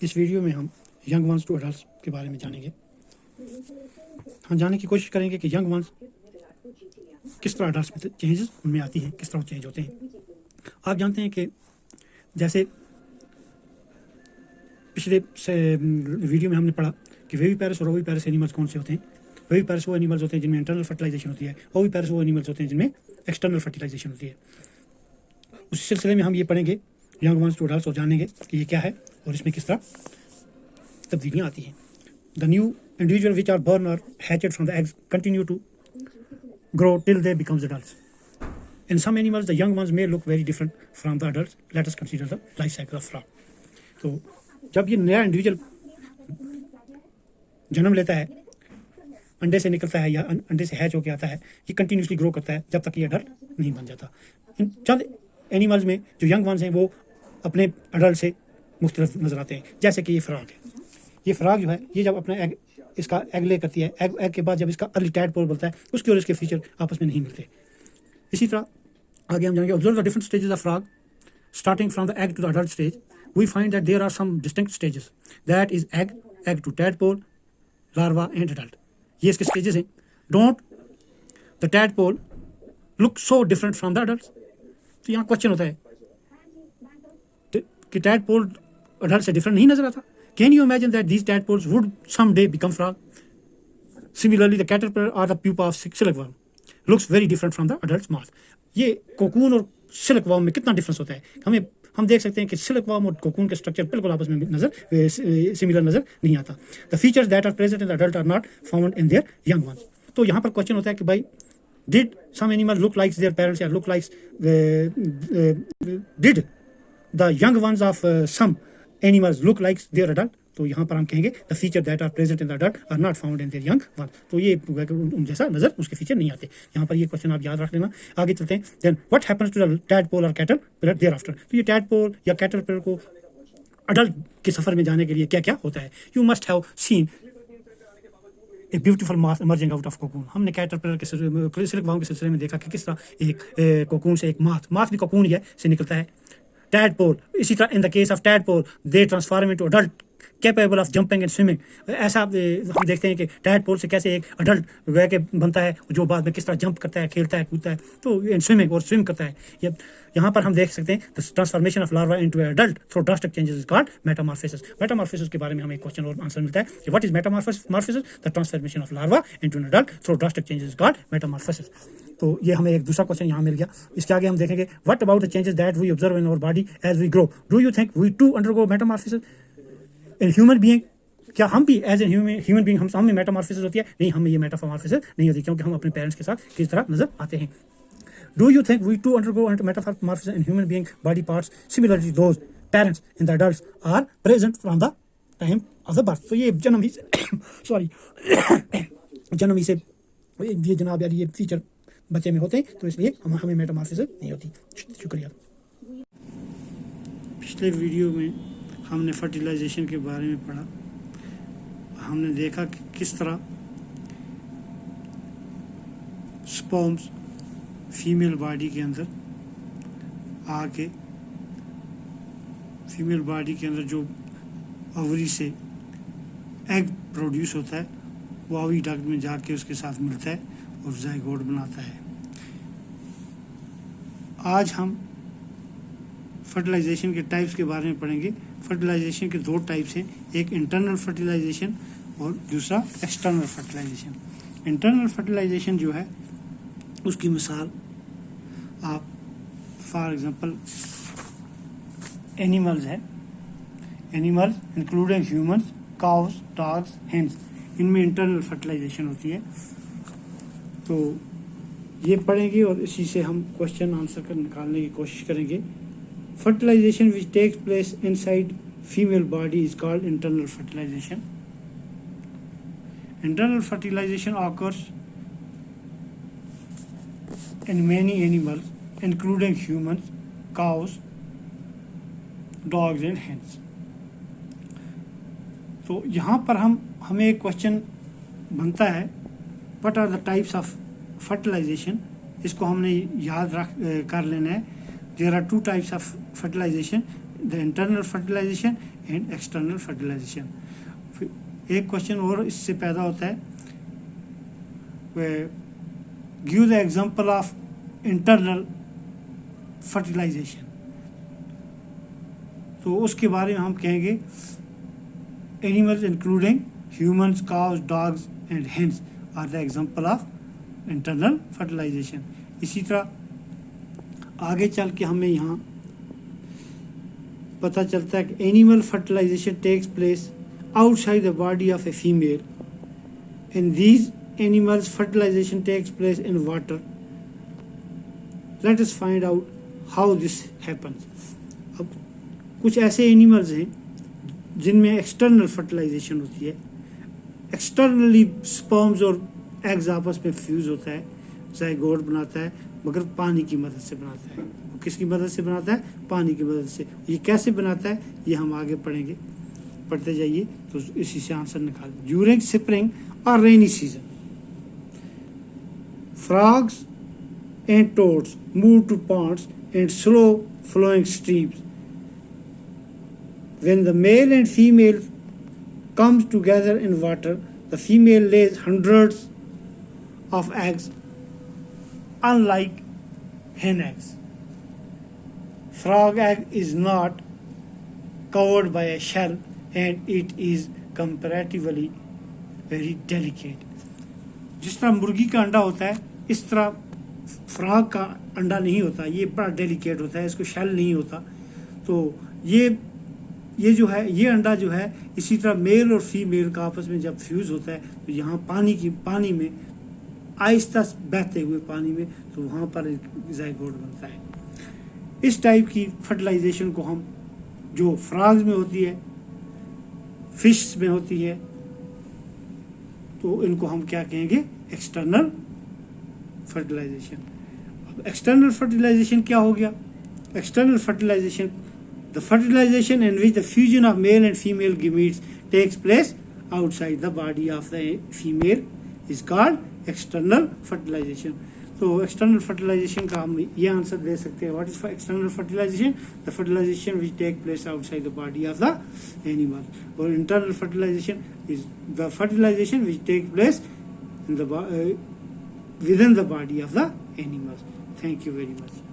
इस वीडियो में हम यंग वंस टू अडल्ट के बारे में जानेंगे। हम जानने की कोशिश करेंगे कि यंग वंस किस तरह अडल्ट में चेंजेस उनमें आती हैं, किस तरह चेंज होते हैं। आप जानते हैं कि जैसे पिछले वीडियो में हमने पढ़ा कि वेविपेरस और ओविपेरस एनिमल्स कौन से होते हैं। वेविपेरस वो एनिमल्स होते हैं जिनमें इंटरनल फर्टिलाइजेशन होती है, ओविपेरस वो एनिमल्स होते हैं जिनमें एक्सटर्नल फर्टिलाइजेशन होती है। उस सिलसिले में हम ये पढ़ेंगे यंग वंस टू अडल्ट और जानेंगे कि ये क्या है और इसमें किस तरह तब्दीलियाँ आती हैं। The new individual which are born और hatched from the eggs continue to grow till they becomes adults. In some animals, the young ones may look very different from the adults. Let us consider the life cycle of frog. तो जब ये नया individual जन्म लेता है, अंडे से निकलता है या अंडे से हैच होकर आता है, ये कंटिन्यूसली ग्रो करता है जब तक ये अडल्ट नहीं बन जाता। चंद एनिमल्स में जो यंग वंस हैं वो अपने अडल्ट से मुख्तलिफ नजर आते हैं, जैसे कि ये फ्रॉग है। ये फ्रॉग जो है ये जब अपना एग इसका एग ले करती है, एग के बाद जब इसका अर्ली टैडपोल बनता है, उसके और इसके फीचर आपस में नहीं मिलते। इसी तरह आगे हम जानेंगे observe the different stages of frog starting from the egg to the adult stage. We find that there are some distinct stages, that is egg, egg to tadpole, larva and adult. ये इसके stages हैं। Don't the tadpole look so different from the adult. तो यहाँ question होता है कि tadpole adult से different नहीं नजर आता। Can you imagine that these tadpoles would someday become frog? Similarly, the caterpillar or the pupa of silkworm looks very different from the adult's moth. ये कोकून और सिल्कवर्म में कितना डिफरेंस होता है। हम देख सकते हैं कि सिल्कवर्म और कोकून के स्ट्रक्चर बिल्कुल आपस में सिमिलर नजर नहीं आता। The features that are present in the adult are not found in their young ones. तो यहाँ पर क्वेश्चन होता है कि भाई did some animal look like their parents या look like did the young ones of some animals look like their adult. तो यहाँ पर हम कहेंगे the feature that are present in the adult are not found in their young one. तो ये उन जैसा नजर उसके फीचर नहीं आते। यहाँ पर ये क्वेश्चन आप याद रख लेना। आगे चलते हैं। Then what happens to the tadpole और कैटरपिलर देयर आफ्टर। तो ये टैडपोल या कैटरपिलर को अडल्ट के सफर में जाने के लिए क्या क्या होता है। You must have seen a beautiful math emerging out of cocoon. हमने कैटरपिलर के सिल्कवर्म के सिलसिले में देखा कि किस तरह एक कोकून से एक माथ भी कोकून ही है से निकलता है। टैडपोल इसी तरह in the case of tadpole they transform into adult capable of jumping and swimming. ऐसा हम देखते हैं कि टैडपोल से कैसे एक अडल्ट के बनता है जो बाद में किस तरह जंप करता है, खेलता है, कूदता है, तो स्विमिंग और स्विम करता है। यहाँ पर हम देख सकते हैं the transformation of larva into adult through drastic changes is called Metamorphosis. Metamorphosis के बारे में हमें एक क्वेश्चन और आंसर मिलता है कि what is Metamorphosis. The transformation of larva into an adult through drastic changes is called Metamorphosis. तो ये हमें एक दूसरा क्वेश्चन यहाँ मिल गया। इसके आगे हम देखेंगे what about the changes that we observe in our body as we grow. Do you think we too undergo metamorphosis in human being. क्या हम भी एज ए ह्यूमन बीइंग हम में मेटामॉर्फोसिस होती है? नहीं, हमें ये मेटामॉर्फोसिस नहीं होती क्योंकि हम अपने पेरेंट्स के साथ किस तरह नजर आते हैं। Do you think we too undergo metamorphosis in human being body parts similarly those parents in the adults are present from the time of the birth. तो ये जन्म ही सॉरी जन्म ही से ये जनाब यार ये फीचर बच्चे में होते हैं, तो इसलिए हमें मेटामॉर्फोसिस नहीं होती। शुक्रिया। पिछले वीडियो में हमने फर्टिलाइजेशन के बारे में पढ़ा। हमने देखा कि किस तरह स्पर्म्स फीमेल बॉडी के अंदर आके फीमेल बॉडी के अंदर जो ओवरी से एग प्रोड्यूस होता है वो ओवी डक्ट में जाके उसके साथ मिलता है और जाइगोट बनाता है। आज हम फर्टिलाइजेशन के टाइप्स के बारे में पढ़ेंगे। फर्टिलाइजेशन के दो टाइप्स हैं, एक इंटरनल फर्टिलाइजेशन और दूसरा एक्सटर्नल फर्टिलाइजेशन। इंटरनल फर्टिलाइजेशन जो है उसकी मिसाल आप फॉर एग्जांपल एनिमल्स है, animals including humans, cows, dogs, hens, इनमें इंटरनल फर्टिलाइजेशन होती है। तो ये पढ़ेंगे और इसी से हम क्वेश्चन आंसर कर निकालने की कोशिश करेंगे। Fertilisation which takes place inside female body is called internal fertilisation. Internal fertilization occurs in many animals, including humans, cows, dogs and hens. तो यहाँ पर हमें एक क्वेश्चन बनता है, what are the types of fertilization। इसको हमने याद कर लेना है। There are two types of fertilization, the internal fertilisation and external fertilisation. एक क्वेश्चन और इससे पैदा होता है, give the example of internal fertilisation. तो उसके बारे में हम कहेंगे animals including humans, cows, dogs and hens are the example of internal fertilisation. इसी तरह आगे चल के हमें यहाँ पता चलता है कि animal fertilisation takes place outside the body of a female, and these animals fertilization takes place in water. Let us find out how this happens. अब कुछ ऐसे एनिमल्स हैं जिनमें एक्सटर्नल फर्टिलाइजेशन होती है, एक्सटर्नली स्पर्म्स और एग्स आपस में फ्यूज होता है, ज़ाइगोट बनाता है, मगर पानी की मदद से बनाता है। वो किसकी मदद से बनाता है? पानी की मदद से। ये कैसे बनाता है ये हम आगे पढ़ेंगे, पढ़ते जाइए तो इसी से आंसर निकाल। ड्यूरिंग स्प्रिंग और rainy season, frogs and toads move to ponds and slow flowing streams. When the male and female comes together in water, the female lays hundreds of eggs, unlike hen eggs. Frog egg is not covered by a shell and it is comparatively very delicate. जिस तरह मुर्गी का अंडा होता है इस तरह frog का अंडा नहीं होता, ये बड़ा डेलिकेट होता है, इसको शेल नहीं होता। तो ये जो है, ये अंडा जो है, इसी तरह मेल और फीमेल का आपस में जब फ्यूज होता है तो यहाँ पानी में आहिस्ता बहते हुए पानी में, तो वहाँ पर ज़ाइगोट बनता है। इस टाइप की फर्टिलाइजेशन को हम, जो फ्रॉग्स में होती है, फिश में होती है, तो इनको हम क्या कहेंगे? External fertilization. अब एक्सटर्नल फर्टिलाइजेशन क्या हो गया? External fertilization, the fertilization in which the fusion of male and female gametes takes place outside the body of the female is called external fertilization. तो एक्सटर्नल फर्टिलाइजेशन का हम ये answer दे सकते हैं, what is external fertilization? The fertilization which take place outside the body of the animal. और internal fertilization is the fertilization which take place in the within the body of the animals. Thank you very much.